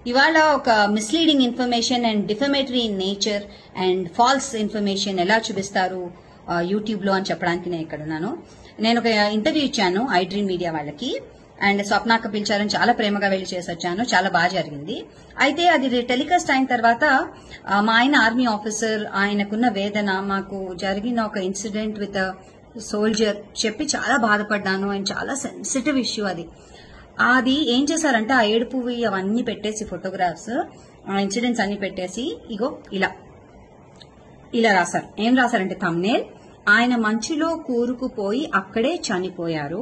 ఇవాళ ఒక misleading information and defamatory in nature and false information ఎలా చూపిస్తారు యూట్యూబ్ లో అని చెప్పడానికి నేను ఇక్కడ ఉన్నాను. నేను ఒక ఇంటర్వ్యూ ఇచ్చాను ఐడ్రీమ్ మీడియా వాళ్ళకి అండ్ స్వప్నాక పిలిచారని చాలా ప్రేమగా వెళ్లి చేసి వచ్చాను. చాలా బాగా జరిగింది. అయితే అది టెలికాస్ట్ అయిన తర్వాత మా ఆయన ఆర్మీ ఆఫీసర్, ఆయనకున్న వేదన, మాకు జరిగిన ఒక ఇన్సిడెంట్ విత్ సోల్జర్ చెప్పి చాలా బాధపడ్డాను అండ్ చాలా సెన్సిటివ్ ఇష్యూ అది ఏం చేశారంటే ఆ ఏడుపువి అవన్నీ పెట్టేసి ఫోటోగ్రాఫ్స్ ఆ ఇన్సిడెంట్స్ అన్ని పెట్టేసి ఇగో ఇలా రాశారు. ఏం రాశారంటే థంబ్నెయిల్, ఆయన మంచులో కూరుకుపోయి అక్కడే చనిపోయారు,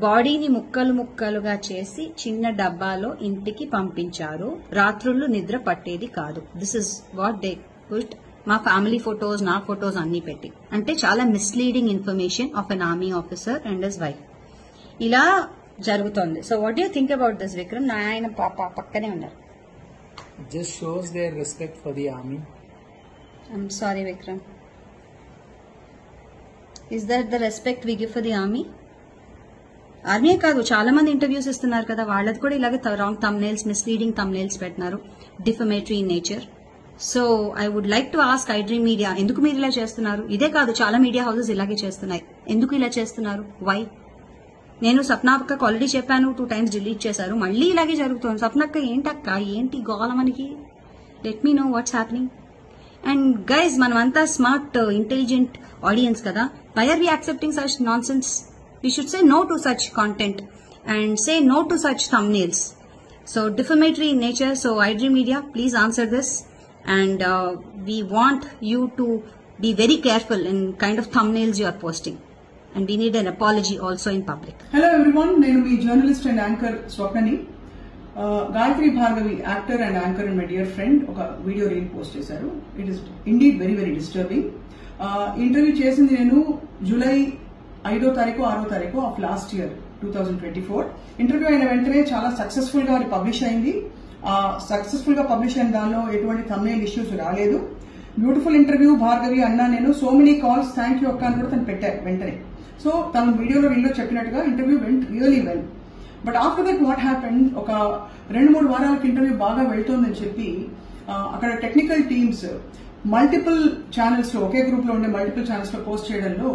బాడీని ముక్కలు ముక్కలుగా చేసి చిన్న డబ్బాలో ఇంటికి పంపించారు, రాత్రుళ్ళు నిద్ర పట్టేది కాదు. This is what they put. మా ఫ్యామిలీ ఫొటోస్, నా ఫొటోస్ అన్ని పెట్టి, అంటే చాలా misleading information of an army officer and his wife ఇలా జరుగుతోంది. So what you think about this Vikram? నా ఆయన పక్కనే ఉన్నారు. Just shows their respect for the army. I'm sorry Vikram. Is that the respect we give for the army? Army కాదు, చాలా మంది interviews ఇస్తున్నారు కదా, వాళ్ళది కూడా ఇలాగే రాంగ్ థంబ్నెయిల్స్, మిస్లీడింగ్ థంబ్నెయిల్స్ పెట్టినారు, defamatory in nature. So I would like to ask iDream media, ఎందుకు మీరు ఇలా చేస్తున్నారు? ఇదే కాదు, చాలా మీడియా హౌసెస్ ఇలాగే చేస్తున్నాయి. ఎందుకు ఇలా చేస్తున్నారు? వై? నేను సప్నాక్కకు ఆల్రెడీ చెప్పాను, 2 times డిలీట్ చేశారు, మళ్ళీ ఇలాగే జరుగుతుంది. సప్నక్క ఏంటక్క, ఏంటి గోల మనకి? Let me know what's happening. And guys, మనమంతా స్మార్ట్ ఇంటెలిజెంట్ ఆడియన్స్ కదా, why are we accepting such nonsense? We should say no to such content and say no to such thumbnails. So defamatory in nature. So iDream Media, please answer this, and we want you to be very careful in kind of thumbnails you are posting, and we need an apology also in public. Hello everyone, nenu mee journalist and anchor Swapnani. Gayatri Bhargavi, actor and anchor and my dear friend, oka video reel post chesaru. It is indeed very very disturbing. Interview chesindi nenu July 5వ తారీఖు 6వ తారీఖు of last year 2024. Interview అయిన వెంటనే చాలా successful గా అది publish అయింది. సక్సెస్ఫుల్ గా పబ్లిష్ అయిన దానిలో ఎటువంటి థంబ్నెయిల్ ఇష్యూస్ రాలేదు. బ్యూటిఫుల్ ఇంటర్వ్యూ భార్గవి అన్నా, నేను so many calls, thank you అక్క అని కూడా తను పెట్టారు వెంటనే. సో తన వీడియోలో చెప్పినట్టుగా interview went really well. But after that what happen, ఒక 2-3 వారాలకు ఇంటర్వ్యూ బాగా వెళ్తోందని చెప్పి అక్కడ టెక్నికల్ టీమ్స్ మల్టిపుల్ ఛానల్స్ లో, ఒకే గ్రూప్ లో ఉండే మల్టిపుల్ ఛానల్స్ లో పోస్ట్ చేయడంలో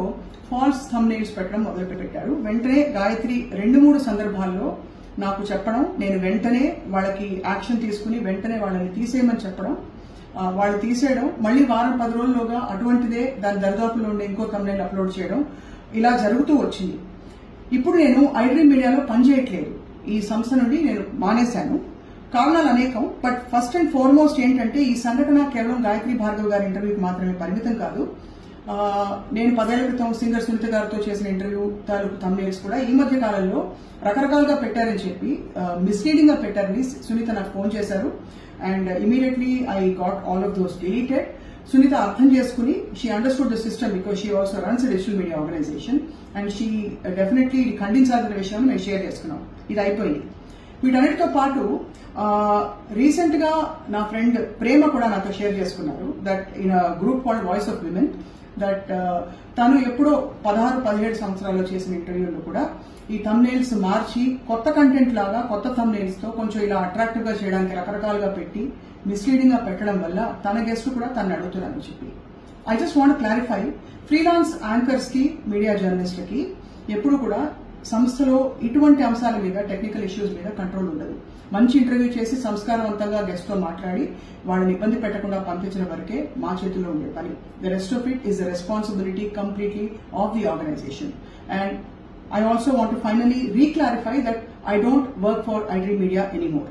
ఫాల్స్ థంబ్నెయిల్స్ పెట్టడం మొదలు పెట్టారు. వెంటనే గాయత్రి 2-3 సందర్భాల్లో నాకు చెప్పడం, నేను వెంటనే వాళ్ళకి యాక్షన్ తీసుకుని వెంటనే వాళ్ళని తీసేయమని చెప్పడం, వాళ్ళు తీసేయడం, మళ్లీ వారం 10 రోజుల్లోగా అటువంటిదే దాని దరిదాపులో ఉండే ఇంకో థంబ్నెయిల్ అప్లోడ్ చేయడం, ఇలా జరుగుతూ వచ్చింది. ఇప్పుడు నేను ఐడ్రీమ్ మీడియాలో పనిచేయట్లేదు. ఈ సంస్థ నుండి నేను మానేశాను. కారణాలు అనేకం. బట్ ఫస్ట్ అండ్ ఫార్మోస్ట్ ఏంటంటే, ఈ సంఘటన కేవలం గాయత్రి భార్గవ్ గారి ఇంటర్వ్యూకి మాత్రమే పరిమితం కాదు. నేను 10 ఏళ్ల క్రితం సింగర్ సునీత గారితో చేసిన ఇంటర్వ్యూ తాలూకు థంబ్నెయిల్స్ కూడా ఈ మధ్య కాలంలో రకరకాలుగా పెట్టారని చెప్పి, మిస్లీడింగ్ గా పెట్టారని సునీత నాకు ఫోన్ చేశారు. And immediately I got all of those deleted. Sunitha అర్థం చేసుకుని, she understood the system because she also runs digital media organization, and she definitely ఖండించాల్సిన విషయం మేము షేర్ చేసుకున్నాం. ఇది అయిపోయింది. వీటన్నిటితో పాటు రీసెంట్ గా నా ఫ్రెండ్ ప్రేమ కూడా నాతో షేర్ చేసుకున్నారు that in group called voice of women, that తను ఎప్పుడో 16-17 సంవత్సరాల్లో చేసిన ఇంటర్వ్యూలో కూడా ఈ థంబ్నెయిల్స్ మార్చి కొత్త కంటెంట్ లాగా, కొత్త థంబ్నెయిల్స్ తో కొంచెం ఇలా అట్రాక్టివ్ గా చేయడానికి రకరకాలుగా పెట్టి మిస్లీడింగ్ గా పెట్టడం వల్ల తన గెస్ట్ కూడా తను అడుగుతున్నారని చెప్పి, I just want clarify, freelance anchors కి, మీడియా జర్నలిస్టులకి ఎప్పుడు కూడా సంస్థలో ఇటువంటి అంశాల మీద, టెక్నికల్ ఇష్యూస్ మీద కంట్రోల్ ఉండదు. మంచి ఇంటర్వ్యూ చేసి సంస్కారవంతంగా గెస్ట్ తో మాట్లాడి వాళ్ళని ఇబ్బంది పెట్టకుండా పంపించిన వరకే మా చేతిలో ఉండే పని. The rest of it is the responsibility completely of the organisation. And I also want to finally re-clarify that I don't work for iDream Media anymore.